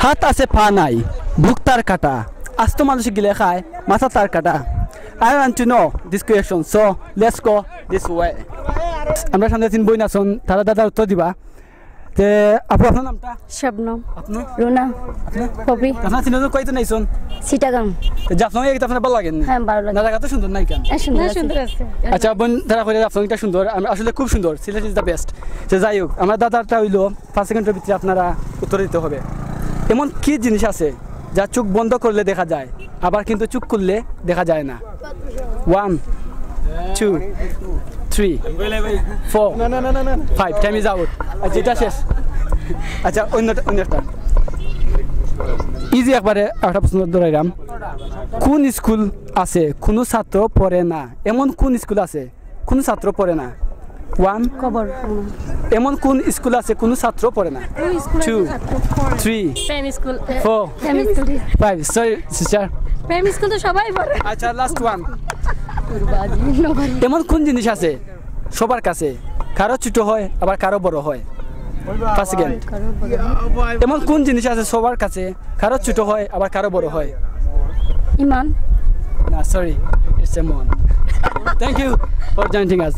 হাত আছে পা নাই, বুক তার কাটা, আস্ত মানুষ গিলে খায়, মাথা তার কাটা। I want to know this question, so let's go this way. আমরা সামনে তিন বই নাচন, তারা দাদার উত্তর দিবা। তে আপু আপনার নামটা? শবনম। আপনি? রুনা। আপনি? কবি। আপনার তিনজন কইতে নাইছন? চিটাগাং। তে জাফলং এ আপনার ভালো লাগে? হ্যাঁ ভালো লাগে। না জায়গাটা সুন্দর নাই কেন? সুন্দর আছে। আচ্ছা বোন তারা কইলে জাফলংটা সুন্দর, আমি আসলে খুব সুন্দর, সিলেট ইজ দ্য বেস্ট। যে যাই হোক আমার দাদারটা হইলো 5 সেকেন্ডের ভিতরে আপনারা উত্তর দিতে হবে। এমন কি জিনিস আছে যা চোখ বন্ধ করলে দেখা যায়, আবার কিন্তু চোখ খুললে দেখা যায় না? 1 2 3 4 5 টাইম ইজ আউট। আচ্ছা এটা শেষ। আচ্ছা অন্যটা ইজি একবারে একটা প্রশ্ন ধরাইলাম। কোন স্কুল আছে কোনো ছাত্র পড়ে না? এমন কোন স্কুল আছে কোনো ছাত্র পড়ে না? 1 কবর। এমন কোন স্কুল আছে কোনো ছাত্র পড়ে না? 2 3 Prem school. 4 Prem school. 5 sorry sister. Prem school তো সবাই পড়ে। আচ্ছা লাস্ট ওয়ান। এমন কোন জিনিস আছে সবার কাছে, কারো ছোট হয় আবার কারো বড় হয়? 5 সেকেন্ড। এমন কোন জিনিস আছে সবার কাছে, কারো ছোট হয় আবার কারো বড় হয়? ইমান। না সরি, ইটস এ মন। থ্যাংক ইউ ফর জয়েনিং আস।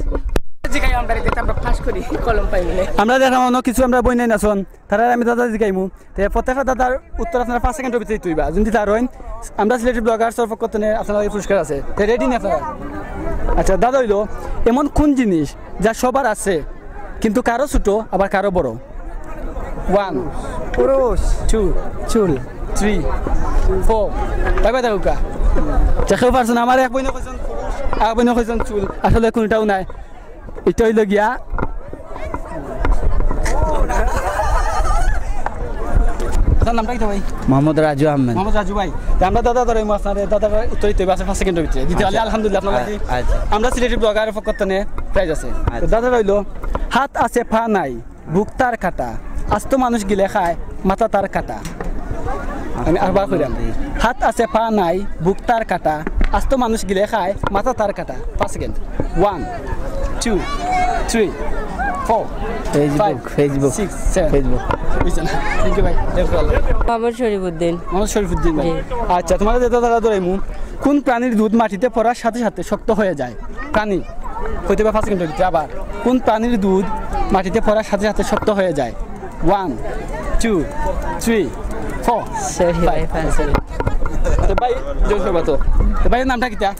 আমরা দেখলাম অন্য কিছু আমরা বই নাই নাচন, তারা আমি দাদা জিগাইমু। প্রত্যেকটা দাদার উত্তর আপনারা 5 সেকেন্ডের ভিতরে তুইবা। যদি তার হইন আমরা সিলেটি ব্লগার সরফ করতে আপনার পুরস্কার আছে, রেডি না আপনারা? আচ্ছা দাদা হইলো এমন কোন জিনিস যা সবার আছে কিন্তু কারো ছোট আবার কারো বড়? 1 পুরুষ, 2 চুল, 3 4 ভাই দাদা দেখেও পারছেন। আমার এক বইনে কইছেন পুরুষ, এক বইনে কইছেন চুল, আসলে কোনটাও নাই। এটা হইল গিয়া নামটা কি ভাই? মোহাম্মদ রাজু আহমেদ। মোহাম্মদ রাজু ভাই, আমরা দাদা ধরে আপনার দাদার উত্তর দিতে হবে 5 সেকেন্ডের ভিতরে দিতে হলে আলহামদুলিল্লাহ আপনার লাগি। আমরা সিলেটি ব্লগারের পক্ষ থেকে প্রাইজ আছে। দাদা রইল হাত আছে পা নাই, বুক তার কাটা, আস্ত মানুষ গিলে খায়, মাথা তার কাটা। আমি আরবার কইলাম, হাত আছে পা নাই, বুক তার কাটা, আস্ত মানুষ গিলে খায়, মাথা তার কাটা। 5 second. 1 2 3 4 Facebook 6 7 Facebook. Thank you ভাই। মোহাম্মদ শরীফুদ্দিন। মোহাম্মদ শরীফুদ্দিন ভাই। আচ্ছা তোমাদের দাদা ধরাইমু, কোন প্রাণীর দুধ মাটিতে পড়ার সাথে সাথে শক্ত হয়ে যায়? প্রাণী হইতে পারে 5 সেকেন্ডের ভিতরে। আবার কোন প্রাণীর দুধ মাটিতে পড়ার সাথে সাথে শক্ত হয়ে যায়? 1 2 3 4 ভাই জোর করবা তো। ভাইয়ের নামটা কিটা?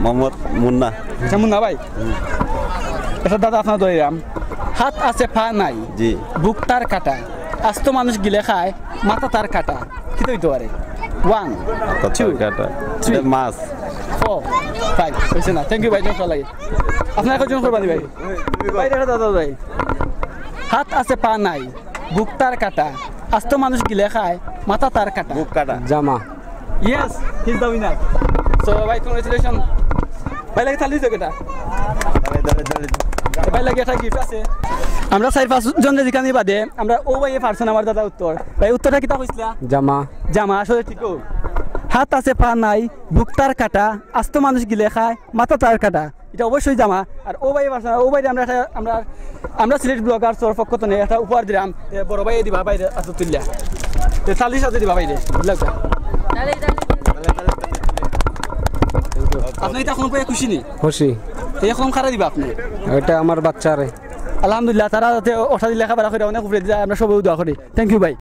মোহাম্মদ মুন্না। আচ্ছা মুন্না ভাই। এটা দাদা আপনার ধরাইলাম, হাত আছে পা নাই, জি বুক তার কাটা, আস্ত মানুষ গিলে খায়, মাথা তার কাটা। কি তো হইতে পারে? 1 2 3 মাছ 4 5 হইছে না? থ্যাংক ইউ ভাই, জোর লাগে। আপনার একজন করবানি ভাই। ভাই দেখা দাদা ভাই, হাত আছে পা নাই, বুক তার কাটা, আস্ত মানুষ গিলে খায়, মাথা তার কাটা। বুক কাটা। জামা। Yes, he's the winner. So ভাই congratulations. ভাই লাগে তালি দিতে ভাই লাগে একটা গিফট আছে। আমরা 4-5 জন যেখানে বাদে আমরা ও ভাইয়ে পারছেন আমার দাদা উত্তর। ভাই উত্তরটা কিতা কইছিলা? জামা। জামা আসলে ঠিকও। হাত আছে পা নাই, বুক তার কাটা, আস্ত মানুষ গিলে খায়, মাথা তার কাটা। এটা অবশ্যই জামা। আর ও ভাই পারছেন, ও ভাই আমরা সিলেট ব্লগার সর পক্ষ থেকে একটা উপহার দিলাম। বড় ভাই দিবা বাইরে আসো তুললা। তে 40 হাজার দিবা বাইরে। বুঝলা? আপনি এটা কোন পায়ে খুশি নি? খুশি। এখন খারা দিবা আপনি? এটা আমার বাচ্চারে। আলহামদুলিল্লাহ তারা ওঠা দিলে খাবার করে অনেক উপরে আমরা সবাই দোয়া করি। থ্যাংক ইউ ভাই।